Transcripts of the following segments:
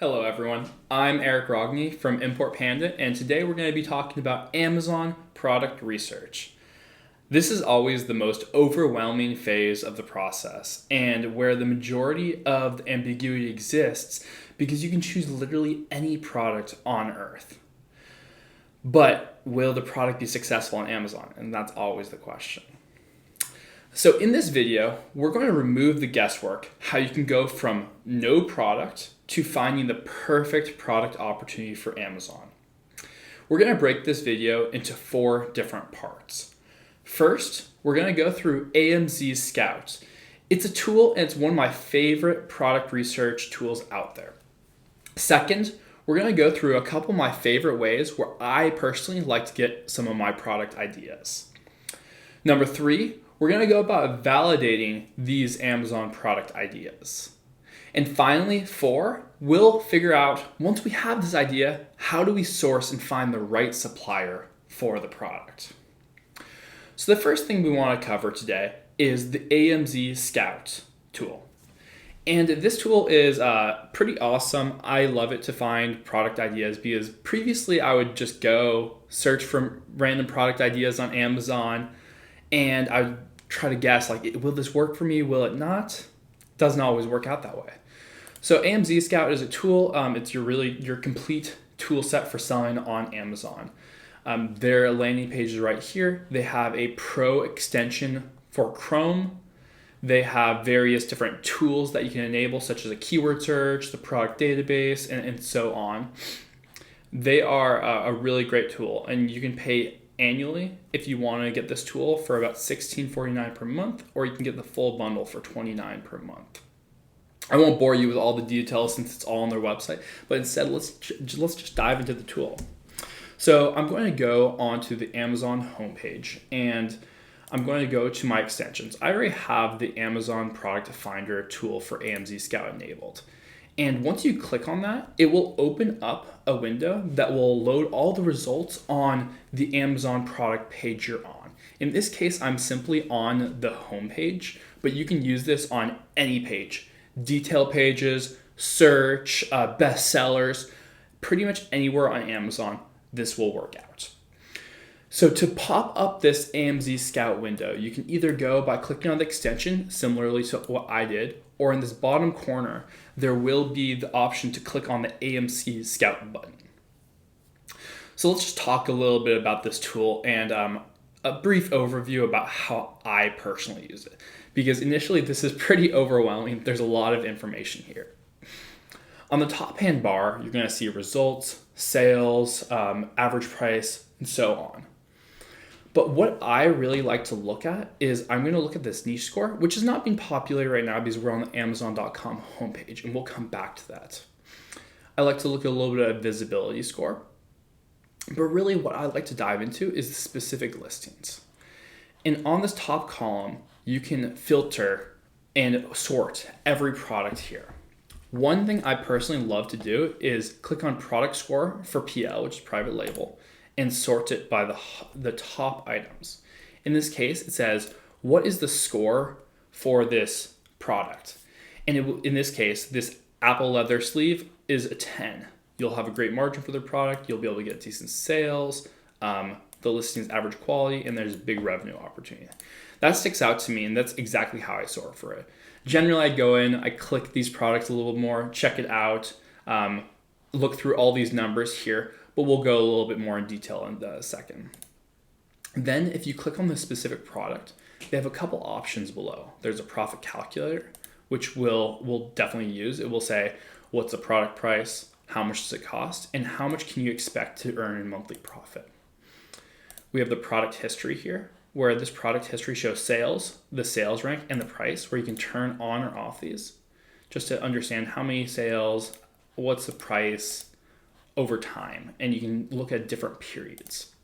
Hello everyone, I'm Eric Rogney from Import Panda, and today we're going to be talking about Amazon product research. This is always the most overwhelming phase of the process and where the majority of the ambiguity exists because you can choose literally any product on earth. But will the product be successful on Amazon? And that's always the question. So in this video, we're going to remove the guesswork, how you can go from no product to finding the perfect product opportunity for Amazon. We're going to break this video into 4 different parts. First, we're going to go through AmzScout. It's a tool and it's one of my favorite product research tools out there. Second, we're going to go through a couple of my favorite ways where I personally like to get some of my product ideas. Number 3, we're going to go about validating these Amazon product ideas. And finally, 4, we'll figure out, once we have this idea, how do we source and find the right supplier for the product? So the first thing we want to cover today is the AmzScout tool. And this tool is pretty awesome. I love it to find product ideas because previously I would just go search for random product ideas on Amazon and I would try to guess, like, will this work for me? Will it not? Doesn't always work out that way. So AmzScout is a tool. It's your complete tool set for selling on Amazon. Their landing page is right here. They have a pro extension for Chrome. They have various different tools that you can enable, such as a keyword search, the product database, and so on. They are a really great tool, and you can pay annually if you want to get this tool for about $16.49 per month, or you can get the full bundle for $29 per month. I won't bore you with all the details since it's all on their website, but instead let's just dive into the tool. So I'm going to go onto the Amazon homepage and I'm going to go to my extensions. I already have the Amazon Product Finder tool for AmzScout enabled. And once you click on that, it will open up a window that will load all the results on the Amazon product page you're on. In this case, I'm simply on the home page, but you can use this on any page. Detail pages, search, bestsellers, pretty much anywhere on Amazon, this will work out. So to pop up this AmzScout window, you can either go by clicking on the extension, similarly to what I did, or in this bottom corner, there will be the option to click on the AmzScout button. So let's just talk a little bit about this tool and a brief overview about how I personally use it. Because initially this is pretty overwhelming. There's a lot of information here. On the top hand bar, you're going to see results, sales, average price, and so on. But what I really like to look at is I'm going to look at this niche score, which is not being populated right now because we're on the Amazon.com homepage, and we'll come back to that. I like to look at a little bit of visibility score. But really what I like to dive into is the specific listings. And on this top column, you can filter and sort every product here. One thing I personally love to do is click on product score for PL, which is private label, and sort it by the top items. In this case, it says, what is the score for this product? And in this case, this Apple leather sleeve is a 10. You'll have a great margin for the product. You'll be able to get decent sales. The listing's average quality, and there's a big revenue opportunity. That sticks out to me, and that's exactly how I sort for it. Generally, I go in, I click these products a little bit more, check it out, look through all these numbers here, but we'll go a little bit more in detail in a second. Then if you click on the specific product, they have a couple options below. There's a profit calculator, which we'll definitely use. It will say, what's the product price, how much does it cost, and how much can you expect to earn in monthly profit. We have the product history here, where this product history shows sales, the sales rank, and the price, where you can turn on or off these just to understand how many sales, what's the price over time, and you can look at different periods.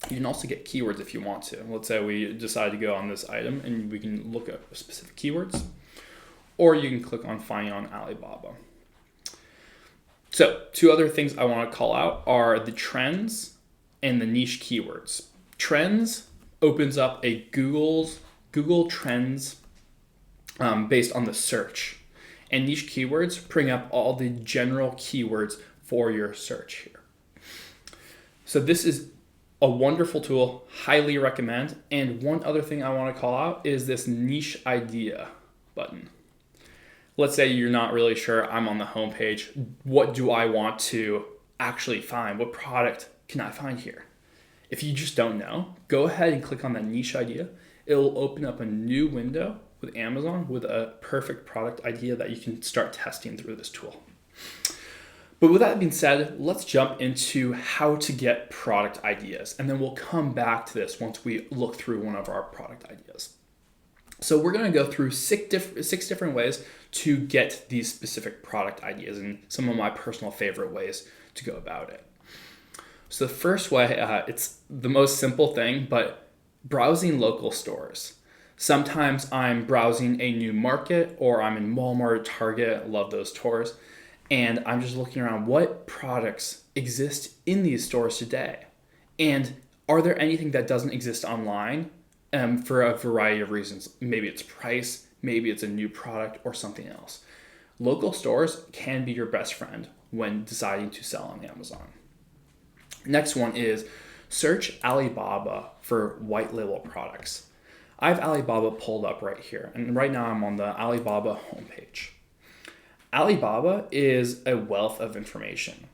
You can also get keywords if you want to. Let's say we decide to go on this item and we can look at specific keywords, or you can click on finding on Alibaba. So 2 other things I want to call out are the trends and the niche keywords. Trends opens up a Google Trends based on the search. And niche keywords bring up all the general keywords for your search here. So this is a wonderful tool, highly recommend. And one other thing I want to call out is this niche idea button. Let's say you're not really sure, I'm on the homepage. What do I want to actually find? What product can I find here? If you just don't know, go ahead and click on that niche idea. It'll open up a new window with Amazon with a perfect product idea that you can start testing through this tool. But with that being said, let's jump into how to get product ideas. And then we'll come back to this once we look through one of our product ideas. So we're going to go through six different ways to get these specific product ideas and some of my personal favorite ways to go about it. So the first way, it's the most simple thing, but browsing local stores. Sometimes I'm browsing a new market or I'm in Walmart, Target, love those stores. And I'm just looking around what products exist in these stores today. And are there anything that doesn't exist online for a variety of reasons? Maybe it's price, maybe it's a new product or something else. Local stores can be your best friend when deciding to sell on Amazon. Next one is search Alibaba for white label products. I have Alibaba pulled up right here. And right now I'm on the Alibaba homepage. Alibaba is a wealth of information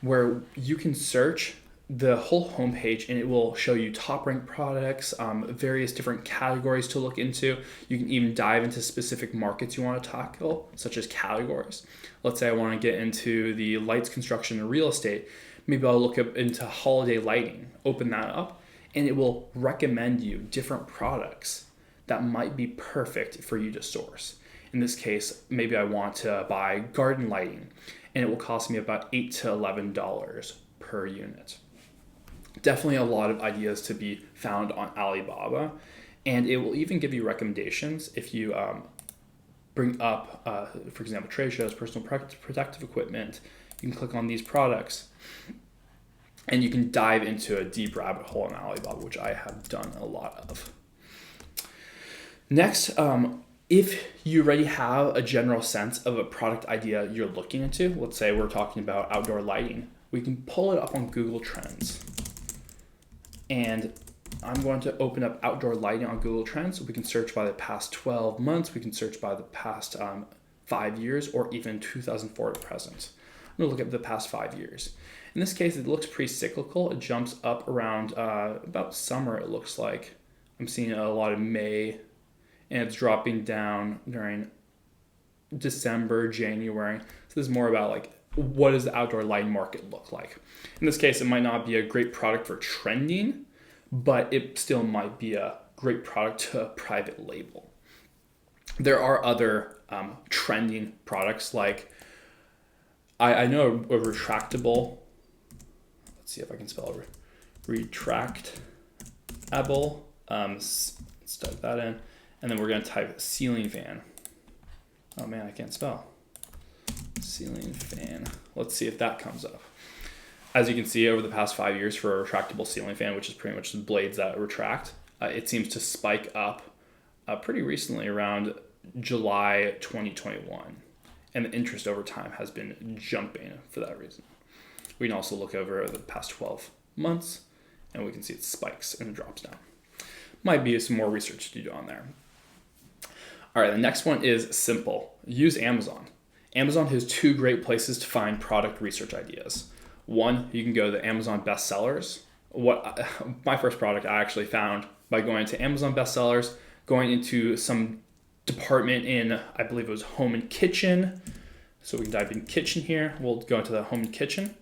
where you can search the whole homepage and it will show you top ranked products, various different categories to look into. You can even dive into specific markets you want to tackle, such as categories. Let's say I want to get into the lights, construction, and real estate. Maybe I'll look up into holiday lighting, open that up, and it will recommend you different products that might be perfect for you to source. In this case, maybe I want to buy garden lighting, and it will cost me about $8 to $11 per unit. Definitely a lot of ideas to be found on Alibaba, and it will even give you recommendations if you bring up, for example, trade shows, personal protective equipment. You can click on these products, and you can dive into a deep rabbit hole on Alibaba, which I have done a lot of. Next, if you already have a general sense of a product idea you're looking into, let's say we're talking about outdoor lighting, we can pull it up on Google Trends. And I'm going to open up outdoor lighting on Google Trends. We can search by the past 12 months. We can search by the past 5 years or even 2004 to present. I'm going to look at the past 5 years. In this case, it looks pretty cyclical. It jumps up around about summer, it looks like. I'm seeing a lot of May, and it's dropping down during December, January. So this is more about like, what does the outdoor lighting market look like? In this case, it might not be a great product for trending, but it still might be a great product to a private label. There are other trending products like, I know a retractable, let's see if I can spell it, retractable, let's type that in. And then we're going to type ceiling fan. Oh man, I can't spell. Ceiling fan. Let's see if that comes up. As you can see, over the past 5 years for a retractable ceiling fan, which is pretty much the blades that retract, it seems to spike up pretty recently around July 2021. And the interest over time has been jumping for that reason. We can also look over the past 12 months and we can see it spikes and drops down. Might be some more research to do on there. All right, the next one is simple. Use Amazon. Amazon has 2 great places to find product research ideas. One, you can go to the Amazon bestsellers. My first product I actually found by going to Amazon bestsellers, going into some department in, I believe it was home and kitchen. So we can type in kitchen here. We'll go into the home and kitchen.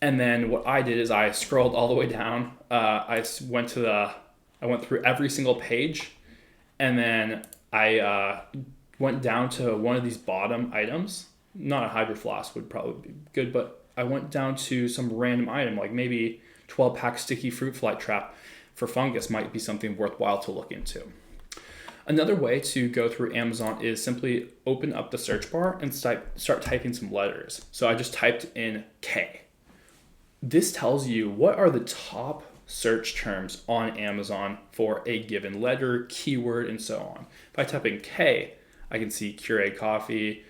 And then what I did is I scrolled all the way down. I went through every single page, and then I went down to one of these bottom items. Not a hydro flask would probably be good, but I went down to some random item, like maybe 12-pack sticky fruit fly trap for fungus might be something worthwhile to look into. Another way to go through Amazon is simply open up the search bar and start typing some letters. So I just typed in K. This tells you what are the top search terms on Amazon for a given letter, keyword, and so on. If I type in K, I can see Keurig coffee,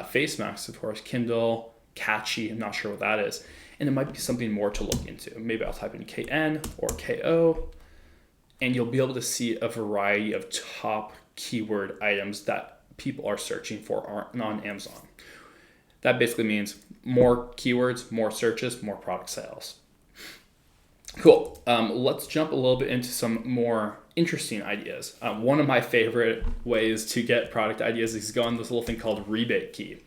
face masks, of course, Kindle, Catchy, I'm not sure what that is. And it might be something more to look into. Maybe I'll type in KN or KO, and you'll be able to see a variety of top keyword items that people are searching for on Amazon. That basically means more keywords, more searches, more product sales. Cool. Let's jump a little bit into some more interesting ideas. One of my favorite ways to get product ideas is go on this little thing called Rebate Key.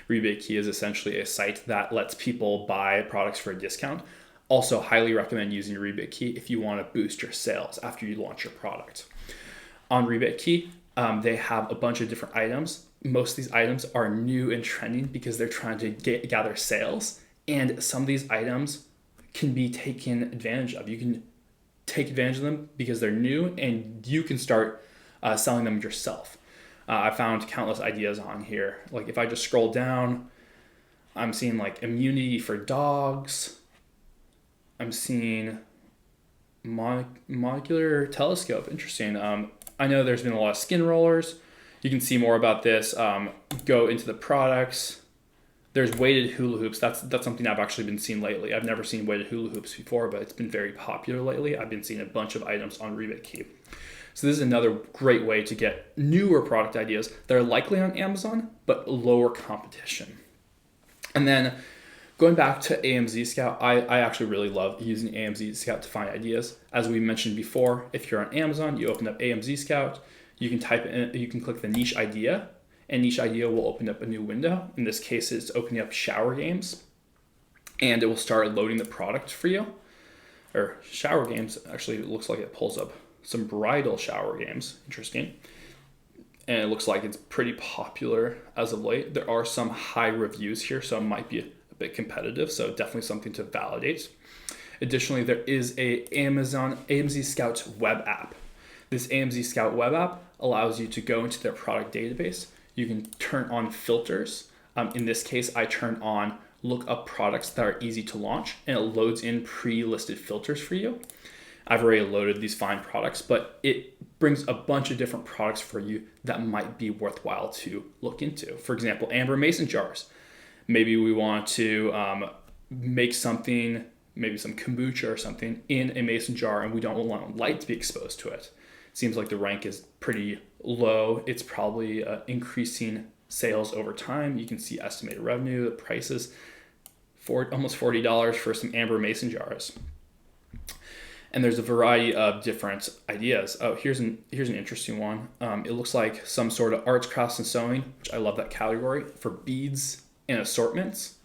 Rebate Key is essentially a site that lets people buy products for a discount. Also, highly recommend using Rebate Key if you want to boost your sales after you launch your product. On Rebate Key, they have a bunch of different items. Most of these items are new and trending because they're trying to gather sales. And some of these items can be taken advantage of. You can take advantage of them because they're new and you can start selling them yourself. I found countless ideas on here. Like if I just scroll down, I'm seeing like immunity for dogs. I'm seeing molecular telescope. Interesting. I know there's been a lot of skin rollers. You can see more about this. Go into the products. There's weighted hula hoops. That's something I've actually been seeing lately. I've never seen weighted hula hoops before, but it's been very popular lately. I've been seeing a bunch of items on Rebate Key. So this is another great way to get newer product ideas that are likely on Amazon, but lower competition. And then going back to AmzScout, I actually really love using AmzScout to find ideas. As we mentioned before, if you're on Amazon, you open up AmzScout, you can click the niche idea, and niche idea will open up a new window. In this case, it's opening up shower games, and it will start loading the product for you. Or shower games, actually, it looks like it pulls up some bridal shower games. Interesting. And it looks like it's pretty popular as of late. There are some high reviews here, so it might be a bit competitive, so definitely something to validate. Additionally, there is a AmzScout Web App. This AmzScout Web App allows you to go into their product database. You can turn on filters. In this case, I turn on look up products that are easy to launch, and it loads in pre-listed filters for you. I've already loaded these fine products, but it brings a bunch of different products for you that might be worthwhile to look into. For example, amber mason jars. Maybe we want to make something, maybe some kombucha or something in a mason jar, and we don't want light to be exposed to it. Seems like the rank is pretty low. It's probably increasing sales over time. You can see estimated revenue, the prices, almost $40 for some amber mason jars. And there's a variety of different ideas. Oh, here's an interesting one. It looks like some sort of arts, crafts, and sewing, which I love that category, for beads and assortments.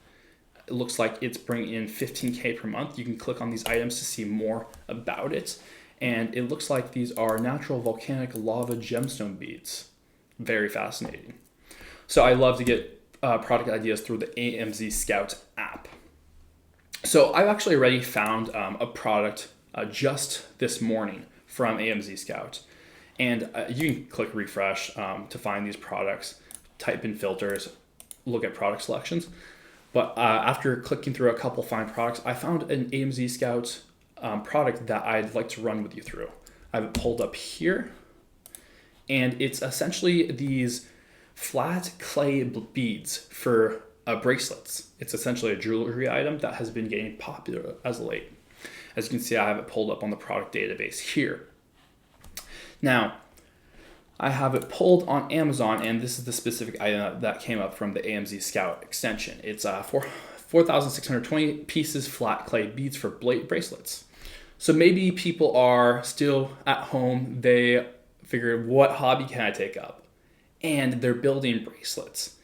It looks like it's bringing in $15K per month. You can click on these items to see more about it. And it looks like these are natural volcanic lava gemstone beads. Very fascinating. So I love to get product ideas through the AmzScout app. So I've actually already found a product just this morning from AmzScout. And you can click refresh to find these products, type in filters, look at product selections. But after clicking through a couple fine products, I found an AmzScout product that I'd like to run with you through. I have it pulled up here, and it's essentially these flat clay beads for bracelets. It's essentially a jewelry item that has been getting popular as of late. As you can see, I have it pulled up on the product database here. Now, I have it pulled on Amazon, and this is the specific item that came up from the AmzScout extension. It's 4,620 pieces flat clay beads for bracelets. So maybe people are still at home. They figure, what hobby can I take up? And they're building bracelets.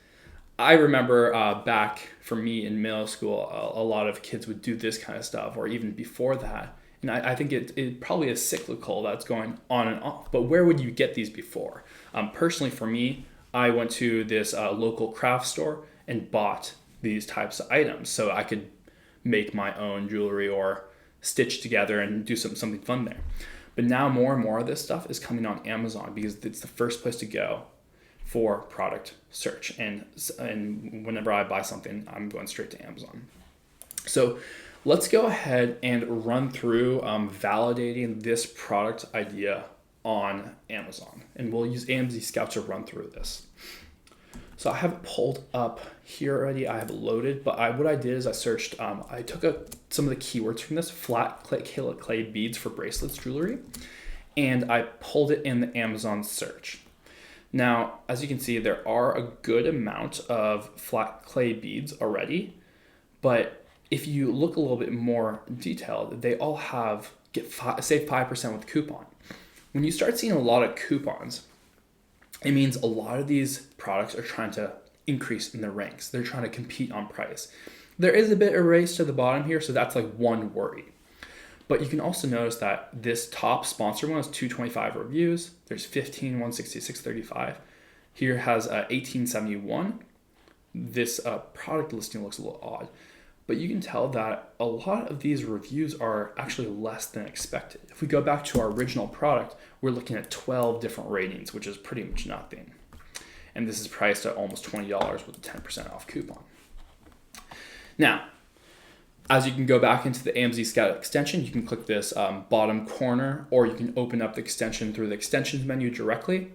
I remember back for me in middle school, a lot of kids would do this kind of stuff, or even before that. And I think it probably is cyclical, that's going on and off. But where would you get these before? Personally, for me, I went to this local craft store and bought these types of items so I could make my own jewelry or stitch together and do something fun there. But now more and more of this stuff is coming on Amazon because it's the first place to go for product search. And whenever I buy something, I'm going straight to Amazon. So let's go ahead and run through validating this product idea on Amazon. And we'll use AmzScout to run through this. So I have it pulled up here already. I have it loaded, but what I did is I searched, I took some of the keywords from this, flat clay beads for bracelets jewelry, and I pulled it in the Amazon search. Now, as you can see, there are a good amount of flat clay beads already, but if you look a little bit more detailed, they all save 5% with coupon. When you start seeing a lot of coupons, it means a lot of these products are trying to increase in their ranks. They're trying to compete on price. There is a bit of a race to the bottom here, so that's like one worry. But you can also notice that this top sponsor one has 225 reviews. There's 15, 166, 35. Here has 1871. This product listing looks a little odd, but you can tell that a lot of these reviews are actually less than expected. If we go back to our original product, we're looking at 12 different ratings, which is pretty much nothing. And this is priced at almost $20 with a 10% off coupon. Now, as you can go back into the AmzScout extension, you can click this bottom corner, or you can open up the extension through the extensions menu directly.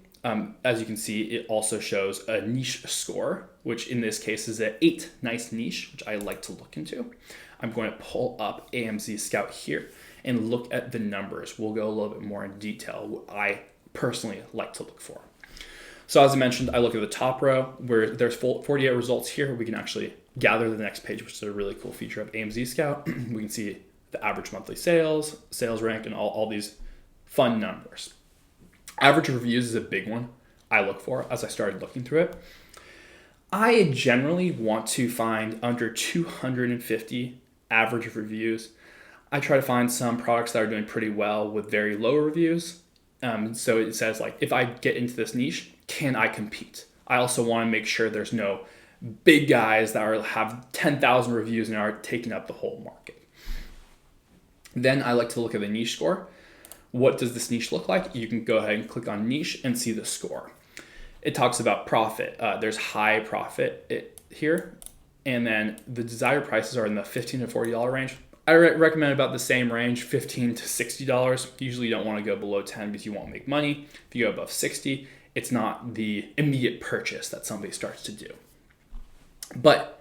As you can see, it also shows a niche score, which in this case is an 8, nice niche, which I like to look into. I'm going to pull up AmzScout here and look at the numbers. We'll go a little bit more in detail, what I personally like to look for. So as I mentioned, I look at the top row where there's 48 results here. We can actually gather the next page, which is a really cool feature of AmzScout. We can see the average monthly sales, sales rank, and all these fun numbers. Average reviews is a big one I look for as I started looking through it. I generally want to find under 250 average reviews. I try to find some products that are doing pretty well with very low reviews. So it says, like, if I get into this niche, can I compete? I also want to make sure there's no big guys that have 10,000 reviews and are taking up the whole market. Then I like to look at the niche score. What does this niche look like? You can go ahead and click on niche and see the score. It talks about profit. There's high profit here. And then the desired prices are in the $15 to $40 range. I recommend about the same range, $15 to $60. Usually you don't want to go below 10 because you won't make money. If you go above 60, it's not the immediate purchase that somebody starts to do. But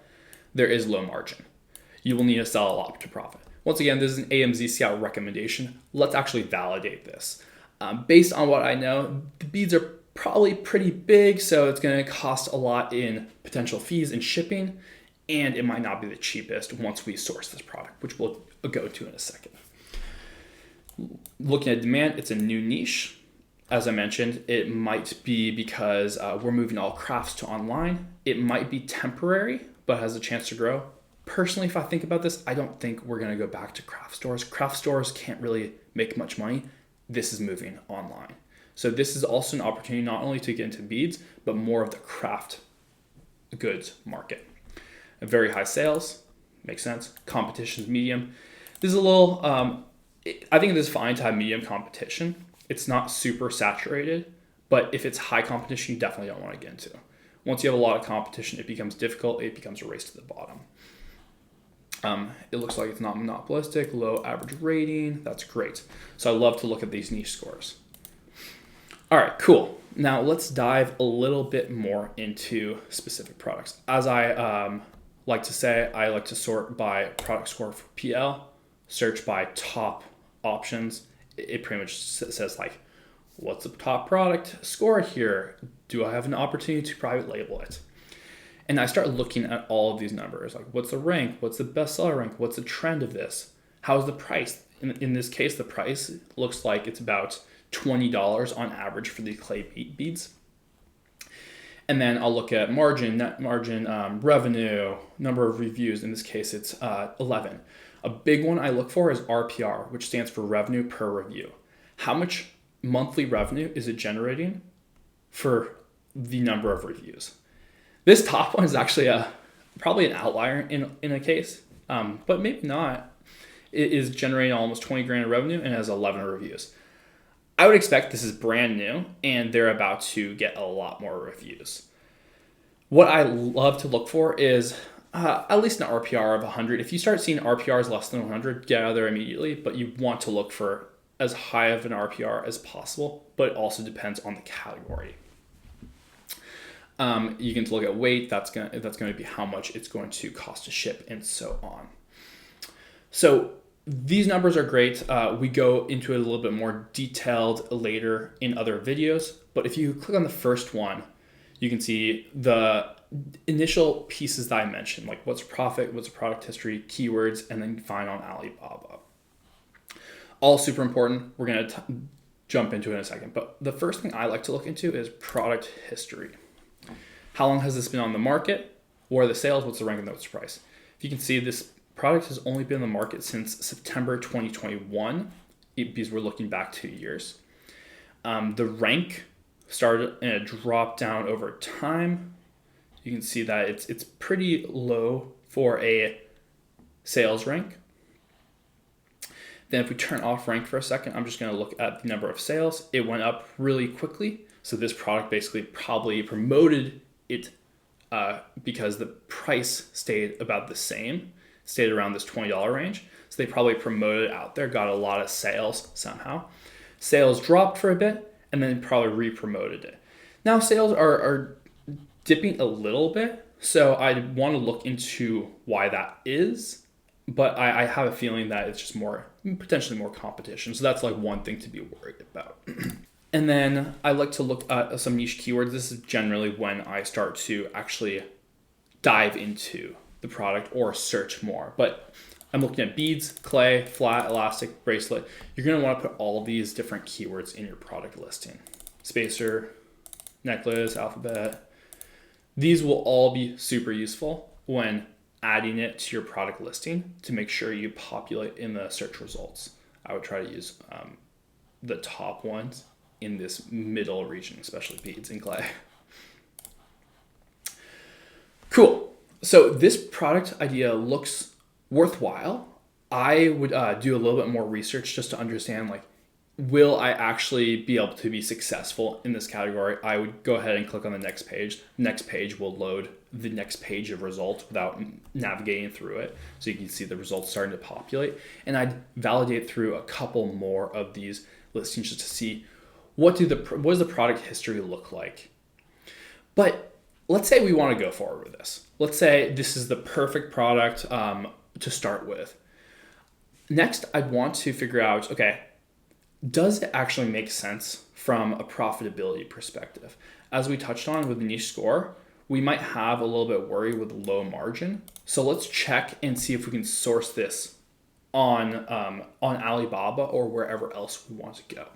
there is low margin. You will need to sell a lot to profit. Once again, this is an AmzScout recommendation. Let's actually validate this. Based on what I know, the beads are probably pretty big, so it's going to cost a lot in potential fees and shipping, and it might not be the cheapest once we source this product, which we'll go to in a second. Looking at demand, it's a new niche. As I mentioned, it might be because we're moving all crafts to online. It might be temporary, but has a chance to grow. Personally, if I think about this, I don't think we're going to go back to craft stores. Craft stores can't really make much money. This is moving online. So this is also an opportunity not only to get into beads, but more of the craft goods market. A very high sales, makes sense. Competition's medium. This is a little, I think it is fine to have medium competition. It's not super saturated, but if it's high competition, you definitely don't want to get into. Once you have a lot of competition, it becomes difficult. It becomes a race to the bottom. It looks like it's not monopolistic, low average rating. That's great. So I love to look at these niche scores. All right, cool. Now let's dive a little bit more into specific products. As I like to say, I like to sort by product score for PL, search by top options. It pretty much says, like, what's the top product score here? Do I have an opportunity to private label it? And I start looking at all of these numbers, like what's the rank, what's the bestseller rank, what's the trend of this, how's the price? In this case, the price looks like it's about $20 on average for the clay beads. And then I'll look at margin, net margin, revenue, number of reviews. In this case, it's 11. A big one I look for is RPR, which stands for revenue per review. How much monthly revenue is it generating for the number of reviews? This top one is actually probably an outlier in a case, but maybe not. It is generating almost 20 grand in revenue and has 11 reviews. I would expect this is brand new and they're about to get a lot more reviews. What I love to look for is at least an RPR of 100. If you start seeing RPRs less than 100, get out of there immediately, but you want to look for as high of an RPR as possible, but it also depends on the category. You can look at weight, that's going to be how much it's going to cost to ship, and so on. So these numbers are great. We go into it a little bit more detailed later in other videos, but if you click on the first one, you can see the initial pieces that I mentioned, like what's profit, what's product history, keywords, and then find on Alibaba. All super important. We're going to jump into it in a second, but the first thing I like to look into is product history. How long has this been on the market? What are the sales? What's the ranking? What's the price? If you can see, this product has only been on the market since September 2021, because we're looking back 2 years. The rank started and it dropped down over time. You can see that it's pretty low for a sales rank. Then if we turn off rank for a second, I'm just going to look at the number of sales. It went up really quickly. So this product basically probably promoted it because the price stayed about the same, stayed around this $20 range. So they probably promoted it out there, got a lot of sales somehow. Sales dropped for a bit, and then probably re-promoted it. Now sales are dipping a little bit, so I want to look into why that is, but I have a feeling that it's just potentially more competition. So that's like one thing to be worried about. And then I like to look at some niche keywords. This is generally when I start to actually dive into the product or search more. But I'm looking at beads, clay, flat, elastic, bracelet. You're going to want to put all of these different keywords in your product listing. Spacer, necklace, alphabet. These will all be super useful when adding it to your product listing to make sure you populate in the search results. I would try to use the top ones in this middle region, especially beads and clay. Cool. So this product idea looks worthwhile. I would do a little bit more research just to understand, like, will I actually be able to be successful in this category? I would go ahead and click on the next page. Next page will load the next page of results without navigating through it. So you can see the results starting to populate. And I'd validate through a couple more of these listings just to see what does the product history look like. But let's say we want to go forward with this. Let's say this is the perfect product to start with. Next, I'd want to figure out, okay, does it actually make sense from a profitability perspective? As we touched on with the niche score, we might have a little bit worry with low margin. So let's check and see if we can source this on Alibaba or wherever else we want to go.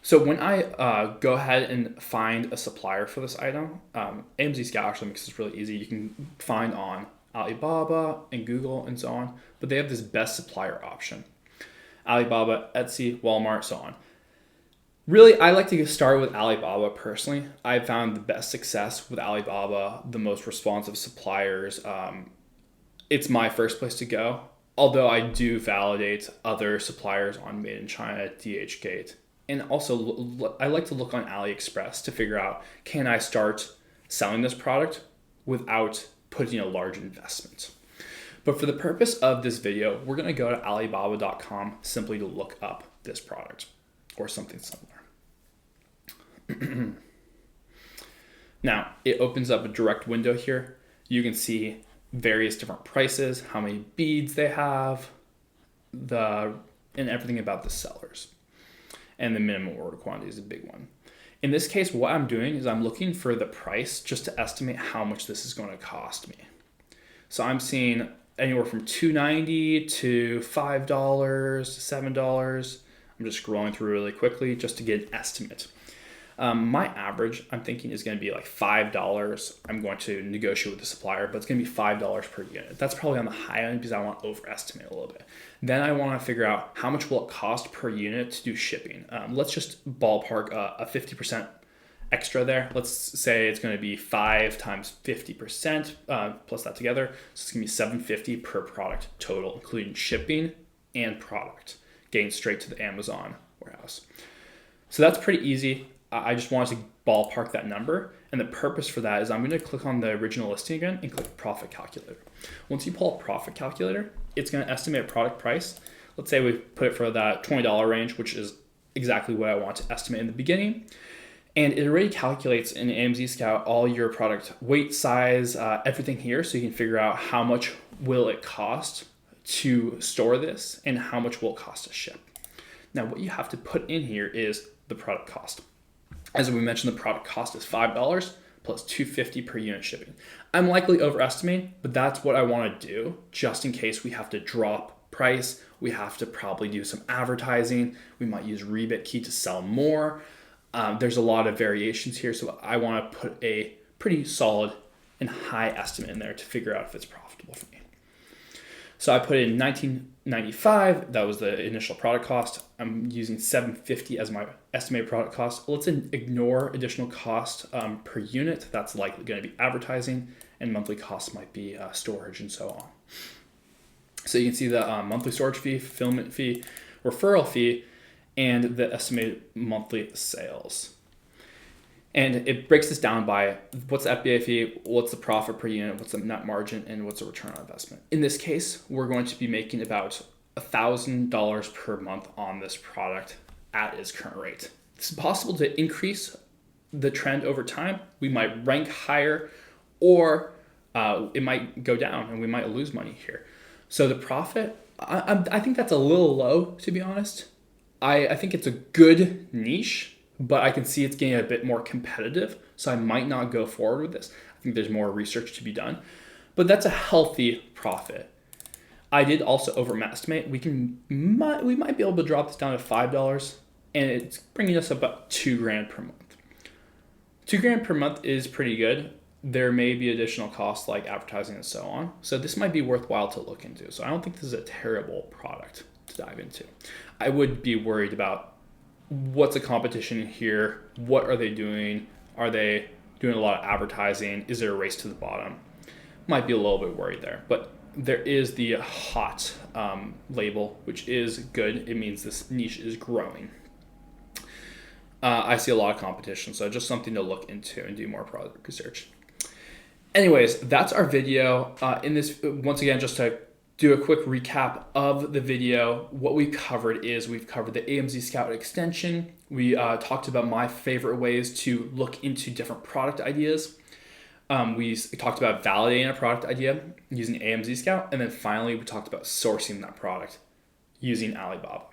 So when I go ahead and find a supplier for this item, AmzScout actually makes this really easy. You can find on Alibaba and Google and so on, but they have this best supplier option. Alibaba, Etsy, Walmart, so on. Really, I like to get started with Alibaba personally. I found the best success with Alibaba, the most responsive suppliers. It's my first place to go, although I do validate other suppliers on Made in China, DHgate. And also, I like to look on AliExpress to figure out, can I start selling this product without putting a large investment? But for the purpose of this video, we're going to go to Alibaba.com simply to look up this product or something similar. Now, it opens up a direct window here. You can see various different prices, how many beads they have, and everything about the sellers. And the minimum order quantity is a big one. In this case, what I'm doing is I'm looking for the price just to estimate how much this is going to cost me. So I'm seeing anywhere from $2.90 to $5 to $7. I'm just scrolling through really quickly just to get an estimate. My average, I'm thinking, is going to be like $5. I'm going to negotiate with the supplier, but it's going to be $5 per unit. That's probably on the high end because I want to overestimate a little bit. Then I want to figure out how much will it cost per unit to do shipping. Let's just ballpark a 50% extra there. Let's say it's going to be 5 times 50% plus that together. So it's going to be $750 per product total, including shipping and product, getting straight to the Amazon warehouse. So that's pretty easy. I just wanted to ballpark that number. And the purpose for that is I'm going to click on the original listing again and click profit calculator. Once you pull up profit calculator, it's going to estimate a product price. Let's say we put it for that $20 range, which is exactly what I want to estimate in the beginning. And it already calculates in AmzScout all your product weight, size, everything here, so you can figure out how much will it cost to store this and how much will it cost to ship. Now, what you have to put in here is the product cost. As we mentioned, the product cost is $5 plus $2.50 per unit shipping. I'm likely overestimating, but that's what I want to do just in case we have to drop price. We have to probably do some advertising. We might use Rebate Key to sell more. There's a lot of variations here, so I want to put a pretty solid and high estimate in there to figure out if it's profitable for me. So I put in $19.95. That was the initial product cost. I'm using $7.50 as my estimated product cost. Let's ignore additional cost per unit. That's likely going to be advertising, and monthly costs might be storage and so on. So you can see the monthly storage fee, fulfillment fee, referral fee, and the estimated monthly sales. And it breaks this down by what's the FBA fee, what's the profit per unit, what's the net margin, and what's the return on investment. In this case, we're going to be making about $1,000 per month on this product at its current rate. It's possible to increase the trend over time. We might rank higher, or it might go down and we might lose money here. So the profit, I think that's a little low, to be honest. I think it's a good niche, but I can see it's getting a bit more competitive, so I might not go forward with this. I think there's more research to be done, but that's a healthy profit. I did also overestimate. We might be able to drop this down to $5, and it's bringing us about $2,000 per month. $2,000 per month is pretty good. There may be additional costs like advertising and so on, so this might be worthwhile to look into. So I don't think this is a terrible product to dive into. I would be worried about what's the competition here? What are they doing? Are they doing a lot of advertising? Is there a race to the bottom? Might be a little bit worried there, but there is the hot label, which is good. It means this niche is growing. I see a lot of competition, so just something to look into and do more product research. Anyways, that's our video. In this, once again, just to do a quick recap of the video, what we've covered is we've covered the AmzScout extension. We talked about my favorite ways to look into different product ideas. We talked about validating a product idea using AmzScout, and then finally we talked about sourcing that product using Alibaba.